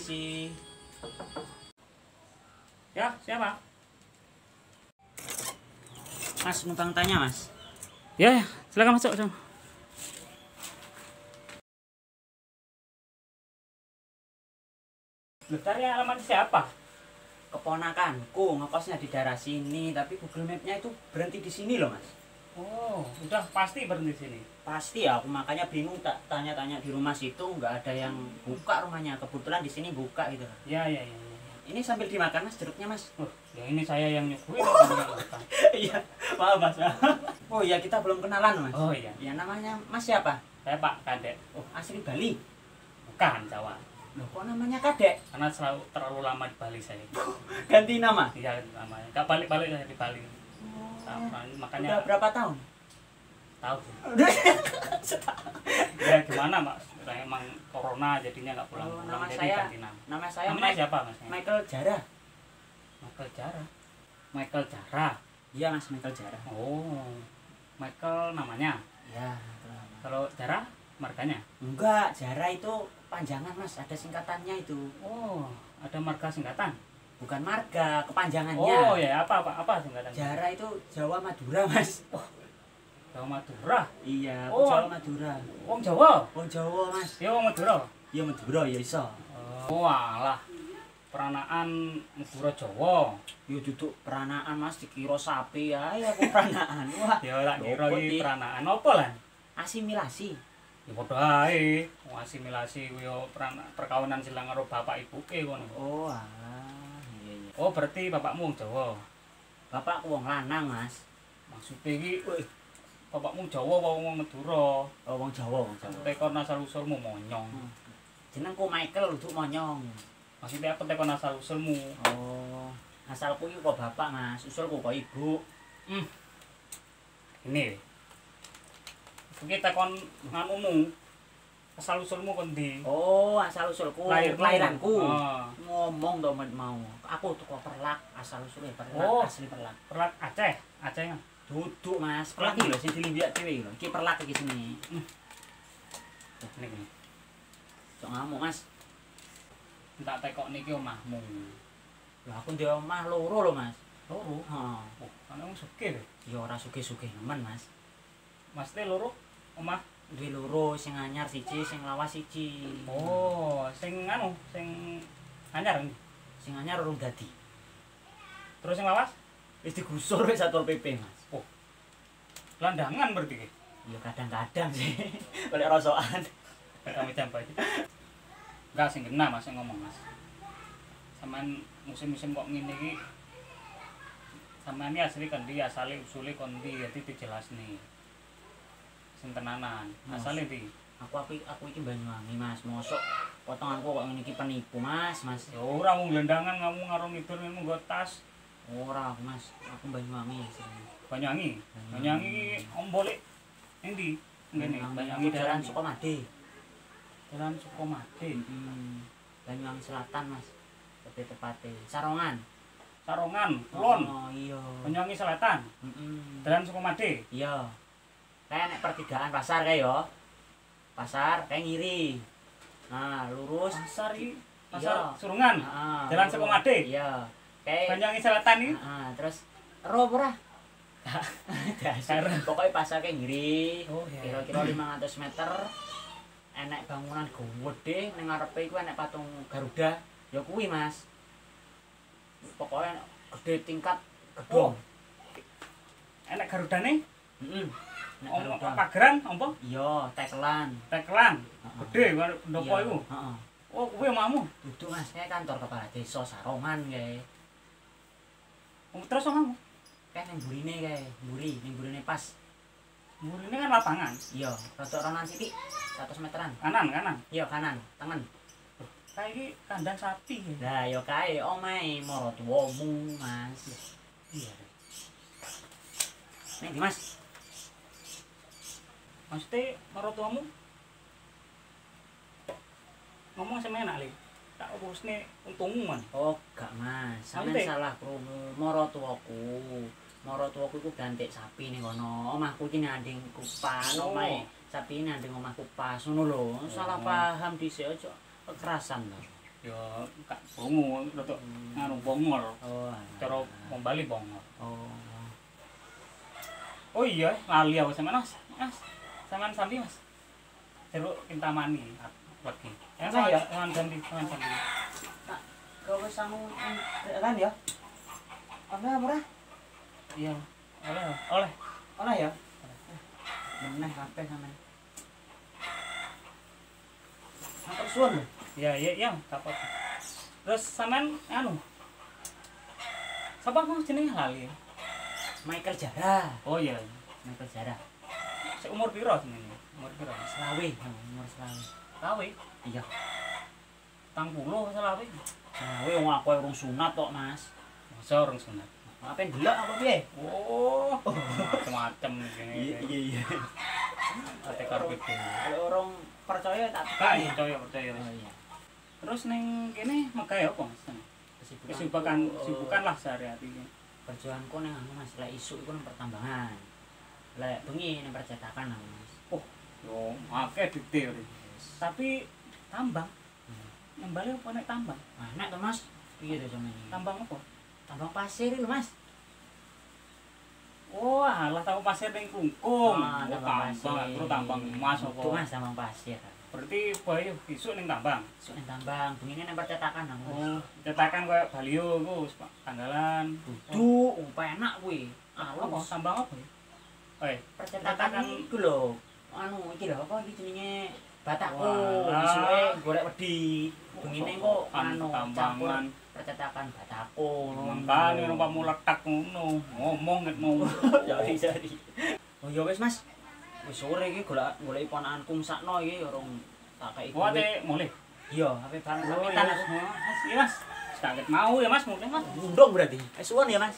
permisi. Ya, siapa? Mas, numpang tanya, Mas. Ya, silakan masuk dong. Loh, cari alamat siapa? Keponakanku, ngekosnya di daerah sini, tapi Google Map-nya itu berhenti di sini loh, Mas. Oh, udah pasti berhenti sini. Pasti ya, aku makanya bingung tak tanya-tanya di rumah situ, nggak ada yang buka rumahnya. Kebetulan di sini buka gitu. Ya. Ini sambil dimakan, Mas, jeruknya, Mas. Oh, ya ini saya yang nyuguhin kamu yang makan. Iya, maaf, Mas. Oh iya, kita belum kenalan, Mas. Oh iya, Ya, namanya Mas siapa? saya Pak Kadek. Oh, asli Bali. Bukan Jawa. Loh, kok namanya Kadek? Karena selalu terlalu lama di Bali saya. Ganti nama? Iya namanya. Gak balik-balik saya di Bali. Makanya Udah berapa tahun? tahu. Ya gimana Mas? Emang corona jadinya nggak pulang. Oh, nama jadi saya- ganti nama. Nama saya Namanya siapa Mas? Michael Jara. Michael Jara. Michael Jara. Iya, Mas, Michael Jara. Oh, Michael namanya. Ya. Kalau Jara markanya. Enggak, Jara itu panjangan, Mas, ada singkatannya itu. Oh, ada marga singkatan. Bukan marga, kepanjangannya. Oh ya, apa singkatan? Jara itu Jawa Madura, Mas. Jawa Madura. Iya, Oh. Jawa Madura. Wong Jawa. Oh, Jawa, Mas. Ya wong Madura. Iya, Madura ya iso. Oh, alah. Peranaan Madura Jawa. Yo duduk peranaan, Mas, dikira sapi ya, ya aku peranaan. Wah, Ya tak kira lopot, iki Dik. peranaan apa lah? Asimilasi. Ya padha ae. Wong asimilasi kuwi yo perkawinan silang karo bapak ibuke ngono. Oh, alah. Iya, iya. Oh, berarti bapakmu wong Jawa. Bapakku wong lanang, Mas. Maksudnya iki bapakmu Jawa apa wong Madura? Oh, wong Jawa, wong Jawa. Tekon asal usulmu monyong. Jenengku Michael untuk monyong. Maksudnya apa tekon asal usulmu? Oh, asalku iki kok bapak, Mas. Usulku kok ibu. Ini. Iki tekon nganumu. Asal usulmu kondi? Oh, asal usulku. Kelahiranku. Oh. Ngomong to mau. Aku tuh kok Perlak, asal usulnya Perlak, Oh. asli Perlak. Perlat Aceh. Aceh kan? Duduk, Mas. Perlak iki lho sing dilihat dhewe lho. Iki Perlak iki sini. Niki. Sok ngamuk, Mas. Tak tekok niki omahmu. Lah aku ndek omah loro lho, Mas. Loro. Heeh. Oh, ana wong sugih lho. Ya ora sugih-sugih nemen, Mas. Mas teh loro omah. Duwe loro, sing anyar siji, sing lawas siji. Oh, sing anu, sing anyar ini. Sing anyar urung dadi. Terus sing lawas? Wis digusur wis Satpol PP, Mas. Landangan berarti iki. Ya kadang-kadang sih. Golek rosokan. Kami jambak iki. Enggak sing kena Mas sing ngomong, Mas. Sampeyan musim-musim kok ngene iki. Sampeyan iki asli kondi, asale usule kondi, dadi dijelasne. Sing tenanan. Asale ndi? Aku iki Banyuwangi, Mas. Mosok potonganku kok ngene iki penipu, Mas. Ya ora wong landangan kamu karo ngidur ngene nggo tas. Ora, Mas. Aku Banyuwangi sini. Banyuwangi. Banyuwangi iki ombole endi? Ngene, Banyuwangi daerah dalan Sukamade. Dalan Sukamade. Banyuwangi Selatan, Mas. Lebih tepatnya Sarongan. Sarongan, Kulon. Oh, iya. Banyuwangi Selatan. Dalan Sukamade. Iya. Kayak nek pertigaan pasar kayak yo. Pasar kayak ngiri. Nah, lurus. Pasar iki, Iya. Pasar Surungan. Heeh. Jalan Sukamade. Iya. Kayak Banyuwangi Selatan iki. terus ero ora? Dasar. Pokoknya pasar kayak ngiri. Oh, iya. Kira-kira 500 meter. Enek bangunan gede ning ngarepe iku enek patung Garuda. Ya kuwi, Mas. Pokoknya gede tingkat gedung. Enek garudane, Heeh. Nek omong Garuda. pageran apa? Iya, tekelan. Tekelan. Heeh. Gede karo pendopo Iya, iku. Heeh. Oh, kuwi omahmu. Duduk, Mas, kayak kantor kepala desa Sarongan kayak. Terus omahmu. Kayak ning burine kayak, ning burine pas. Murine kan lapangan. Iya, rada ronan sithik, 100 meteran. Kanan. Iya, kanan, tengen. Kayak iki kandang sapi. Lah, ya kae omahe maratuwamu, Mas. Iya. Ning ndi, Mas? Maksudnya maratuamu ngomong sama enak li. Tak urusne untungmu man. Oh, gak, Mas. Sampeyan Maksudnya? salah krungu. Maratuwaku iku gantek sapi ning kono. Omahku iki nanding kupas, Oh. omahe sapi nanding omah kupas ngono lho. Salah paham dhisik aja kekerasan to. Ya gak bongo, rodok nganu bongol. Oh. Cara wong Bali bongol. Oh. Oh iya, lali aku sampean Mas. Mas, sampean sambi Mas. Jeruk kintamani lagi. Ya Apa ya? sampean sambi, sampean sambi. Nak gawe sangu kan ya? Apa ora? Iya, oleh. Ora ya? Meneh kabeh sampean. Matur suwun lho. Iya, tak apa. Terus sampean anu. Sapa kok jenenge lali? Michael Jara. Oh iya, Michael Jara. sik umur piro jenenge? Umur piro? Selawe, umur selawe. Kawe, Iya. 40 selawe. Selawe wong aku urung sunat kok, Mas. Masa orang sunat. Apa ndelok apa piye? Oh, macam-macam gini. Iya. Ate karpet. Kalau orang percaya tak Kae tekani. percaya. Oh iya. Terus ning kene megawe apa Mas? Kesibukan lah sehari-hari. Perjuanganku ning anu Mas, lek isuk iku nang pertambangan. Lek bengi nang percetakan nang Mas. Oh, yo akeh dite. Tapi tambang. Nembale apa nek tambang? Nek to Mas, piye to sampeyan iki? Tambang apa? Tambang pasir lho Mas. Oh, alah tahu pasir ning Klungkung. Ah, tambang pasir. Terus tambang emas apa? Itu Mas tambang pasir. Berarti bae isuk ning tambang. Isuk nang tambang, bengi nang percetakan nang Mas. Oh, cetakan koyo Balio iku tanggalan. Dudu, penak kuwi. Apa Alus. tambang apa ya? Percetakan iku lho. Anu iki lho apa iki jenenge batako. Walah. Isuke golek wedi. Bengine kok anu campur tambangan. percetakan batako. Mangkane numpak meletak ngono, ngomong nek mau. Jari. Oh ya wis Mas. Wis sore iki golek ponakanku mesakno iki urung tak kei. Oh, ate mulih. Iya, ape bareng Oh, pamitan iya, aku. Mas. Iya, Mas. Kaget mau ya Mas mulih Mas. Undung berarti. Wis suwun ya Mas.